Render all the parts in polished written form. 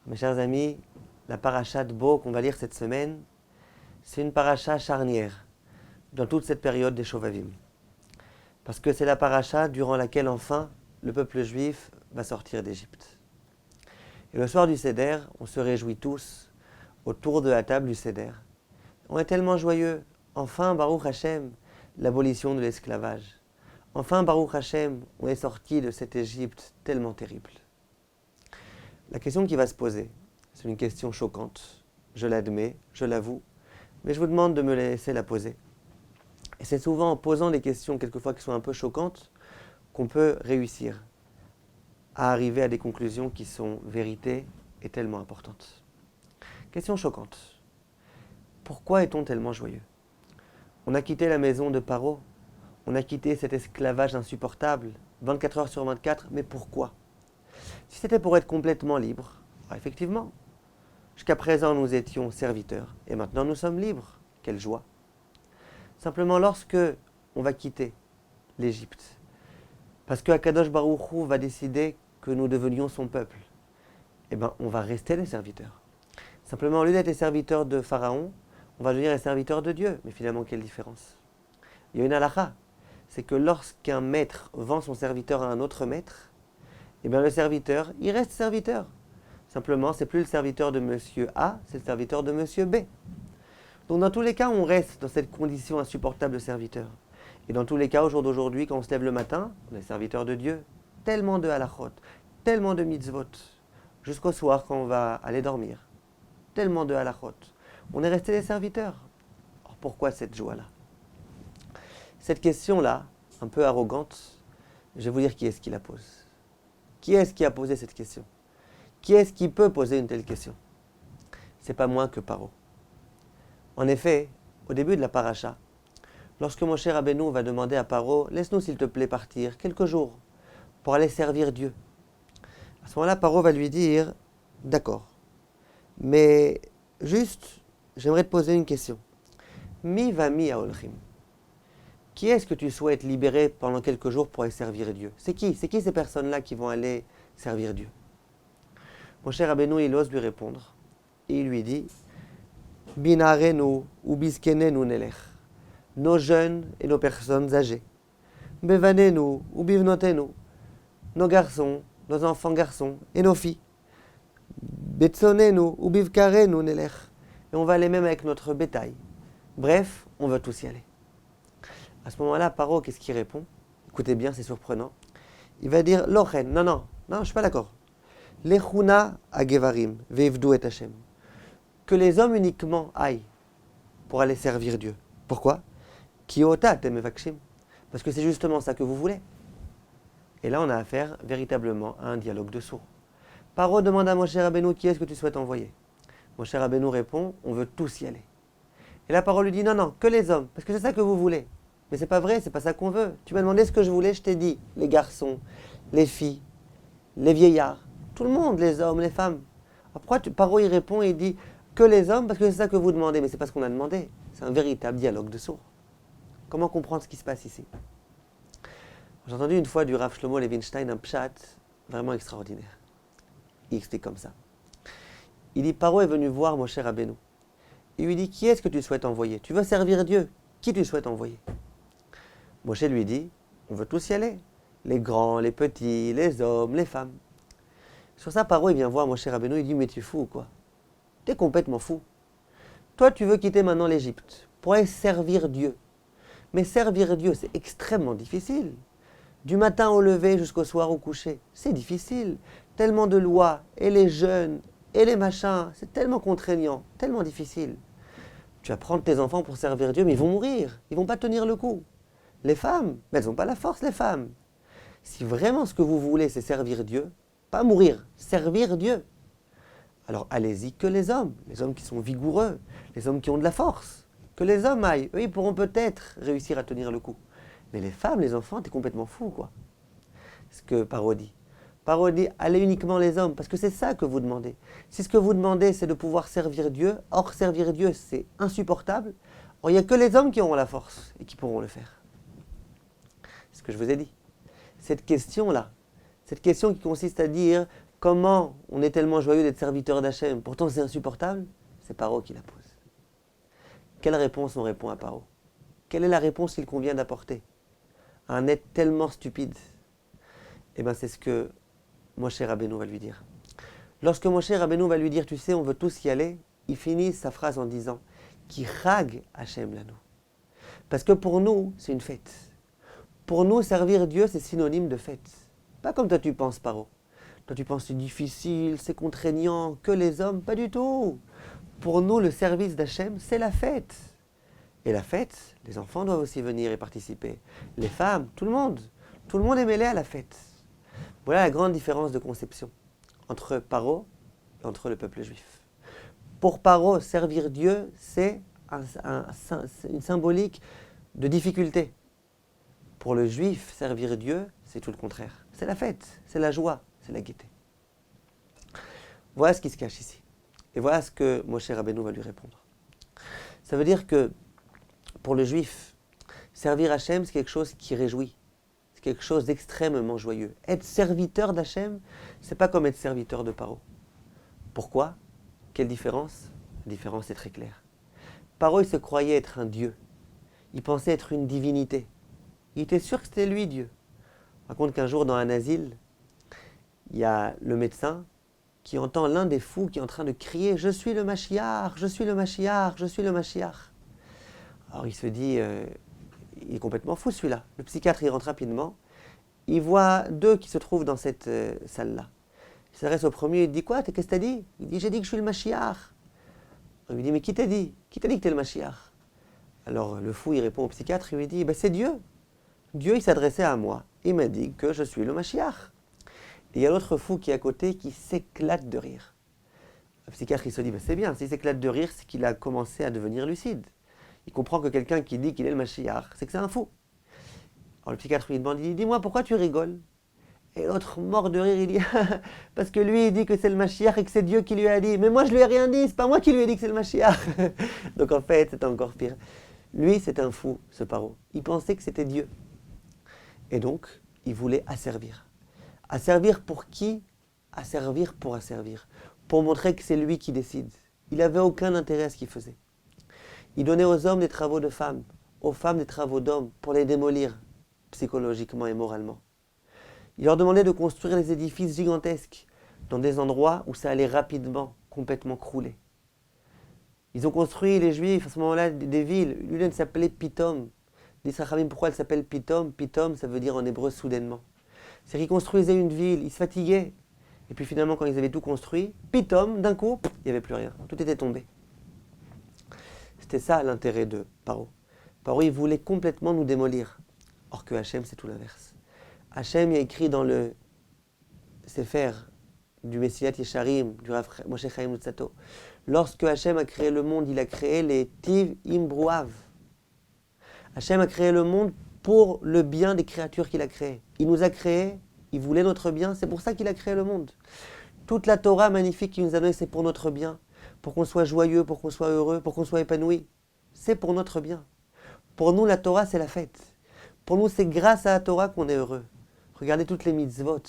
Mes chers amis, la paracha de Bo qu'on va lire cette semaine, c'est une paracha charnière dans toute cette période des Shovavim. Parce que c'est la paracha durant laquelle enfin le peuple juif va sortir d'Égypte. Et le soir du Seder, on se réjouit tous autour de la table du Seder. On est tellement joyeux. Enfin, Baruch Hashem, l'abolition de l'esclavage. Enfin, Baruch Hashem, on est sorti de cette Égypte tellement terrible. La question qui va se poser, c'est une question choquante. Je l'admets, je l'avoue, mais je vous demande de me laisser la poser. Et c'est souvent en posant des questions, quelquefois qui sont un peu choquantes, qu'on peut réussir à arriver à des conclusions qui sont vérités et tellement importantes. Question choquante. Pourquoi est-on tellement joyeux ? On a quitté la maison de Paro, on a quitté cet esclavage insupportable, 24 heures sur 24, mais pourquoi ? Si c'était pour être complètement libre, alors effectivement, jusqu'à présent nous étions serviteurs, et maintenant nous sommes libres. Quelle joie ! Simplement lorsque on va quitter l'Égypte, parce que Akadosh Baruch Hu va décider que nous devenions son peuple, eh bien on va rester des serviteurs. Simplement au lieu d'être les serviteurs de Pharaon, on va devenir les serviteurs de Dieu. Mais finalement, quelle différence ? Il y a une halakha, c'est que lorsqu'un maître vend son serviteur à un autre maître, eh bien le serviteur, il reste serviteur. Simplement, c'est plus le serviteur de monsieur A, c'est le serviteur de monsieur B. Donc dans tous les cas, on reste dans cette condition insupportable de serviteur. Et dans tous les cas, au jour d'aujourd'hui, quand on se lève le matin, on est serviteur de Dieu. Tellement de halachot, tellement de mitzvot, jusqu'au soir quand on va aller dormir. Tellement de halachot. On est resté des serviteurs. Alors pourquoi cette joie-là ? Cette question-là, un peu arrogante, je vais vous dire qui est-ce qui la pose. Qui est-ce qui a posé cette question ? Qui est-ce qui peut poser une telle question ? C'est pas moins que Paro. En effet, au début de la paracha, lorsque Moshe Rabbeinu va demander à Paro « Laisse-nous s'il te plaît partir quelques jours pour aller servir Dieu ». À ce moment-là, Paro va lui dire « D'accord, mais juste, j'aimerais te poser une question. Mi va mi aolchim. Qui est-ce que tu souhaites libérer pendant quelques jours pour aller servir Dieu ? C'est qui ces personnes-là qui vont aller servir Dieu ? Moshe Rabbeinu, il ose lui répondre. Et il lui dit Binarenu ou biskenenu nelech. Nos jeunes et nos personnes âgées. Bevanenu ou bivnotenu. Nos garçons, nos enfants garçons et nos filles. Betsonenu ou bivkarenu nelech. Et on va aller même avec notre bétail. Bref, on veut tous y aller. À ce moment-là, Paro, qu'est-ce qu'il répond ? Écoutez bien, c'est surprenant. Il va dire Lochen, non, je ne suis pas d'accord. Lechuna agevarim, veivdu et Hashem. Que les hommes uniquement aillent pour aller servir Dieu. Pourquoi ? Kiota temevakshim. Parce que c'est justement ça que vous voulez. Et là, on a affaire véritablement à un dialogue de sourds. Paro demande à Moshe Rabbeinu qui est-ce que tu souhaites envoyer. Moshe Rabbeinu répond on veut tous y aller. Et la parole lui dit non, que les hommes, parce que c'est ça que vous voulez. Mais c'est pas vrai, c'est pas ça qu'on veut. Tu m'as demandé ce que je voulais, je t'ai dit. Les garçons, les filles, les vieillards, tout le monde, les hommes, les femmes. Alors pourquoi Paro il répond et il dit que les hommes, parce que c'est ça que vous demandez. Mais c'est pas ce qu'on a demandé. C'est un véritable dialogue de sourds. Comment comprendre ce qui se passe ici ? J'ai entendu une fois du Rav Shlomo Levinstein un pshat vraiment extraordinaire. Il explique comme ça. Il dit Paro est venu voir Moshe Rabbeinu. Il lui dit qui est-ce que tu souhaites envoyer ? Tu veux servir Dieu ? Qui tu souhaites envoyer ? Moshe lui dit, on veut tous y aller. Les grands, les petits, les hommes, les femmes. Sur ça, Paro, il vient voir Moshe Rabbeinu, il dit, mais tu es fou ou quoi ? T'es complètement fou. Toi, tu veux quitter maintenant l'Égypte pour aller servir Dieu. Mais servir Dieu, c'est extrêmement difficile. Du matin au lever jusqu'au soir au coucher, c'est difficile. Tellement de lois, et les jeûnes, et les machins, c'est tellement contraignant, tellement difficile. Tu vas prendre tes enfants pour servir Dieu, mais ils vont mourir, ils ne vont pas tenir le coup. Les femmes, mais elles n'ont pas la force, les femmes. Si vraiment ce que vous voulez, c'est servir Dieu, pas mourir, servir Dieu, alors allez-y que les hommes qui sont vigoureux, les hommes qui ont de la force, que les hommes aillent. Eux, ils pourront peut-être réussir à tenir le coup. Mais les femmes, les enfants, t'es complètement fou, quoi. Ce que Paro dit. Paro dit, allez uniquement les hommes, parce que c'est ça que vous demandez. Si ce que vous demandez, c'est de pouvoir servir Dieu, or servir Dieu, c'est insupportable, or il n'y a que les hommes qui auront la force et qui pourront le faire. C'est ce que je vous ai dit. Cette question-là, cette question qui consiste à dire comment on est tellement joyeux d'être serviteur d'Hachem, pourtant c'est insupportable, c'est Paro qui la pose. Quelle réponse on répond à Paro? Quelle est la réponse qu'il convient d'apporter à un être tellement stupide? Eh bien c'est ce que Moshe Rabbeinu va lui dire. Lorsque Moshe Rabbeinu va lui dire, tu sais, on veut tous y aller, il finit sa phrase en disant, qui rag Hachem lanu. Parce que pour nous, c'est une fête. Pour nous, servir Dieu, c'est synonyme de fête. Pas comme toi tu penses, Paro. Toi tu penses c'est difficile, c'est contraignant, que les hommes, pas du tout. Pour nous, le service d'Hachem, c'est la fête. Et la fête, les enfants doivent aussi venir et participer. Les femmes, tout le monde. Tout le monde est mêlé à la fête. Voilà la grande différence de conception entre Paro et entre le peuple juif. Pour Paro, servir Dieu, c'est une symbolique de difficulté. Pour le juif, servir Dieu, c'est tout le contraire. C'est la fête, c'est la joie, c'est la gaieté. Voilà ce qui se cache ici. Et voilà ce que Moshe Rabbeinu va lui répondre. Ça veut dire que pour le juif, servir Hachem, c'est quelque chose qui réjouit. C'est quelque chose d'extrêmement joyeux. Être serviteur d'Hachem, c'est pas comme être serviteur de Paro. Pourquoi? Quelle différence? La différence est très claire. Paro, il se croyait être un dieu. Il pensait être une divinité. Il était sûr que c'était lui, Dieu. On raconte qu'un jour, dans un asile, il y a le médecin qui entend l'un des fous qui est en train de crier « Je suis le Mashiach, je suis le Mashiach, je suis le Mashiach ». Alors il se dit, il est complètement fou celui-là. Le psychiatre, il rentre rapidement. Il voit deux qui se trouvent dans cette salle-là. Il s'adresse au premier, il dit « Quoi? Qu'est-ce que t'as dit ?» Il dit « J'ai dit que je suis le Mashiach ». Il lui dit « Mais qui t'a dit? Qui t'a dit que t'es le Mashiach ?» Alors le fou, il répond au psychiatre, il lui dit « C'est Dieu. Dieu, il s'adressait à moi. Il m'a dit que je suis le Mashiach. » Et il y a l'autre fou qui est à côté qui s'éclate de rire. Le psychiatre, il se dit, c'est bien, s'il s'éclate de rire, c'est qu'il a commencé à devenir lucide. Il comprend que quelqu'un qui dit qu'il est le Mashiach, c'est que c'est un fou. Alors le psychiatre lui demande, il dit, dis-moi, pourquoi tu rigoles? Et l'autre, mort de rire, il dit, parce que lui, il dit que c'est le Mashiach et que c'est Dieu qui lui a dit. Mais moi, je lui ai rien dit, c'est pas moi qui lui ai dit que c'est le Mashiach. Donc en fait, c'est encore pire. Lui, c'est un fou, ce Paro. Il pensait que c'était Dieu. Et donc, il voulait asservir. Asservir pour qui? Asservir pour asservir. Pour montrer que c'est lui qui décide. Il n'avait aucun intérêt à ce qu'il faisait. Il donnait aux hommes des travaux de femmes, aux femmes des travaux d'hommes, pour les démolir, psychologiquement et moralement. Il leur demandait de construire des édifices gigantesques, dans des endroits où ça allait rapidement, complètement crouler. Ils ont construit, les Juifs, à ce moment-là, des villes. L'une s'appelait Pitom. Dis Rachamim, pourquoi elle s'appelle Pitom? Pitom, ça veut dire en hébreu soudainement. C'est qu'ils construisaient une ville, ils se fatiguaient. Et puis finalement, quand ils avaient tout construit, Pitom, d'un coup, il n'y avait plus rien. Tout était tombé. C'était ça l'intérêt de Paro. Paro, il voulait complètement nous démolir. Or que Hachem, c'est tout l'inverse. Hachem, il a écrit dans le Sefer du Messilat Yesharim, du Rav Moshe Chaim Luzzatto, lorsque Hachem a créé le monde, il a créé les Tiv Imbrouav. Hachem a créé le monde pour le bien des créatures qu'il a créées. Il nous a créés, il voulait notre bien, c'est pour ça qu'il a créé le monde. Toute la Torah magnifique qu'il nous a donnée, c'est pour notre bien, pour qu'on soit joyeux, pour qu'on soit heureux, pour qu'on soit épanoui. C'est pour notre bien. Pour nous, la Torah, c'est la fête. Pour nous, c'est grâce à la Torah qu'on est heureux. Regardez toutes les mitzvot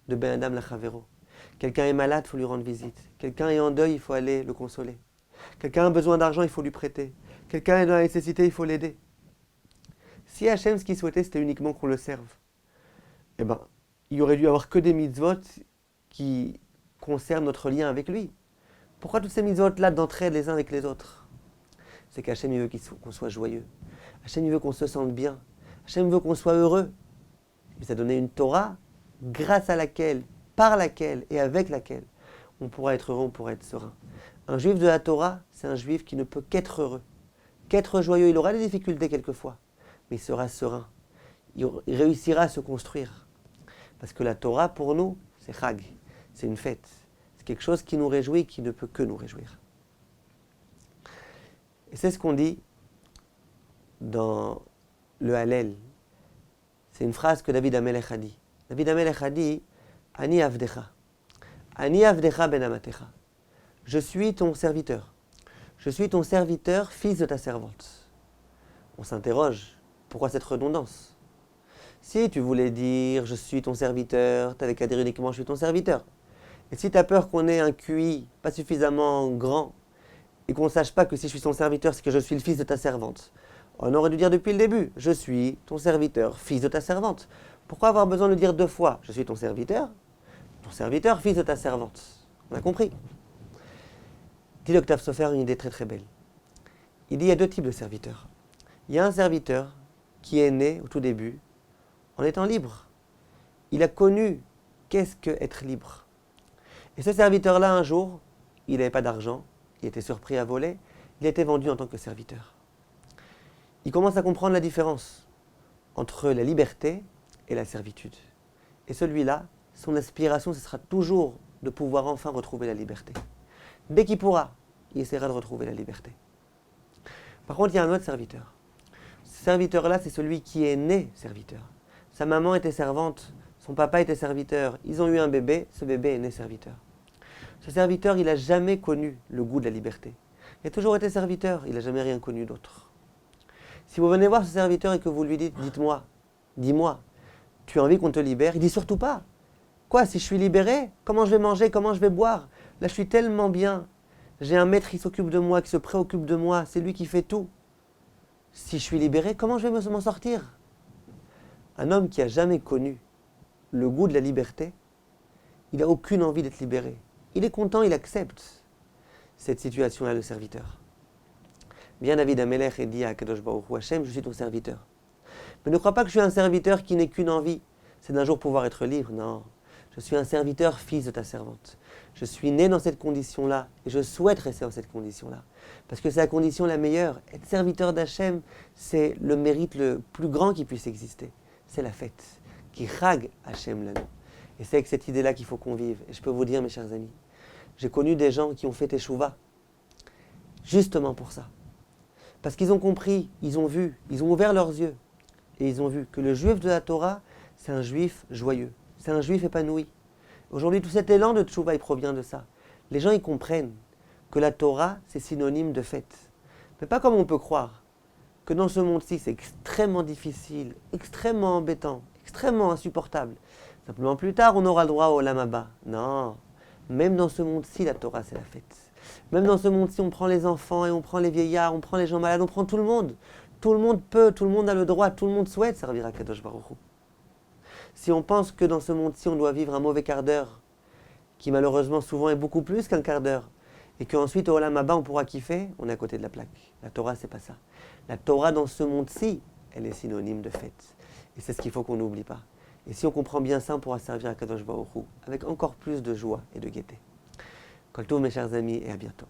de Ben Adam Lachavero. Quelqu'un est malade, il faut lui rendre visite. Quelqu'un est en deuil, il faut aller le consoler. Quelqu'un a besoin d'argent, il faut lui prêter. Quelqu'un est dans la nécessité, il faut l'aider. Si Hachem, ce qu'il souhaitait, c'était uniquement qu'on le serve, eh ben, il aurait dû y avoir que des mitzvot qui concernent notre lien avec lui. Pourquoi toutes ces mitzvot-là d'entraide les uns avec les autres? C'est qu'Hachem, il veut qu'on soit joyeux. Hachem, il veut qu'on se sente bien. Hachem veut qu'on soit heureux. Il nous a donné une Torah grâce à laquelle, par laquelle et avec laquelle on pourra être heureux, on pourra être serein. Un juif de la Torah, c'est un juif qui ne peut qu'être heureux, qu'être joyeux. Il aura des difficultés quelquefois, mais il sera serein. Il réussira à se construire. Parce que la Torah, pour nous, c'est Chag, c'est une fête. C'est quelque chose qui nous réjouit, qui ne peut que nous réjouir. Et c'est ce qu'on dit dans le Hallel. C'est une phrase que David Amelech a dit. David Amelech a dit « Ani avdecha, Ani avdecha ben amatecha » Je suis ton serviteur. Je suis ton serviteur, fils de ta servante. On s'interroge, pourquoi cette redondance? Si tu voulais dire « Je suis ton serviteur », tu n'avais qu'à dire uniquement « Je suis ton serviteur ». Et si tu as peur qu'on ait un QI pas suffisamment grand et qu'on ne sache pas que si je suis son serviteur, c'est que je suis le fils de ta servante, on aurait dû dire depuis le début, je suis ton serviteur, fils de ta servante. Pourquoi avoir besoin de le dire 2 fois? Je suis ton serviteur, fils de ta servante. On a compris. Dit le Octave Sofer une idée très très belle. Il dit il y a 2 types de serviteurs. Il y a un serviteur qui est né au tout début en étant libre. Il a connu qu'est-ce que être libre. Et ce serviteur-là, un jour, il n'avait pas d'argent, il était surpris à voler, il a été vendu en tant que serviteur. Il commence à comprendre la différence entre la liberté et la servitude. Et celui-là, son aspiration, ce sera toujours de pouvoir enfin retrouver la liberté. Dès qu'il pourra, il essaiera de retrouver la liberté. Par contre, il y a un autre serviteur. Ce serviteur-là, c'est celui qui est né serviteur. Sa maman était servante, son papa était serviteur, ils ont eu un bébé, ce bébé est né serviteur. Ce serviteur, il n'a jamais connu le goût de la liberté. Il a toujours été serviteur, il n'a jamais rien connu d'autre. Si vous venez voir ce serviteur et que vous lui dites, dis-moi, tu as envie qu'on te libère? Il dit surtout pas. Quoi, si je suis libéré, comment je vais manger, comment je vais boire? Là, je suis tellement bien. J'ai un maître qui s'occupe de moi, qui se préoccupe de moi, c'est lui qui fait tout. Si je suis libéré, comment je vais m'en sortir? Un homme qui n'a jamais connu le goût de la liberté, il n'a aucune envie d'être libéré. Il est content, il accepte cette situation-là, le serviteur. Bien David Amelech et dit à Kadosh Baruch Hu, Hachem, je suis ton serviteur. Mais ne crois pas que je suis un serviteur qui n'ait qu'une envie, c'est d'un jour pouvoir être libre. Non, je suis un serviteur, fils de ta servante. Je suis né dans cette condition-là et je souhaite rester dans cette condition-là. Parce que c'est la condition la meilleure. Être serviteur d'Hachem, c'est le mérite le plus grand qui puisse exister. C'est la fête, qui rag Hachem l'anneau. Et c'est avec cette idée-là qu'il faut qu'on vive. Et je peux vous dire, mes chers amis, j'ai connu des gens qui ont fait Teshuvah, justement pour ça. Parce qu'ils ont compris, ils ont vu, ils ont ouvert leurs yeux. Et ils ont vu que le juif de la Torah, c'est un juif joyeux. C'est un juif épanoui. Aujourd'hui, tout cet élan de Teshuvah, il provient de ça. Les gens, ils comprennent que la Torah, c'est synonyme de fête. Mais pas comme on peut croire, que dans ce monde-ci, c'est extrêmement difficile, extrêmement embêtant, extrêmement insupportable. Simplement plus tard, on aura le droit au Olam Haba. Non, même dans ce monde-ci, la Torah, c'est la fête. Même dans ce monde-ci, on prend les enfants et on prend les vieillards, on prend les gens malades, on prend tout le monde. Tout le monde peut, tout le monde a le droit, tout le monde souhaite servir à Kadosh Baruch Hu. Si on pense que dans ce monde-ci, on doit vivre un mauvais quart d'heure, qui malheureusement souvent est beaucoup plus qu'un quart d'heure, et qu'ensuite au Olam Haba on pourra kiffer, on est à côté de la plaque. La Torah, c'est pas ça. La Torah dans ce monde-ci, elle est synonyme de fête. Et c'est ce qu'il faut qu'on n'oublie pas. Et si on comprend bien ça, on pourra servir à Kadosh Baruch Hu avec encore plus de joie et de gaieté. Kol tov, mes chers amis, et à bientôt.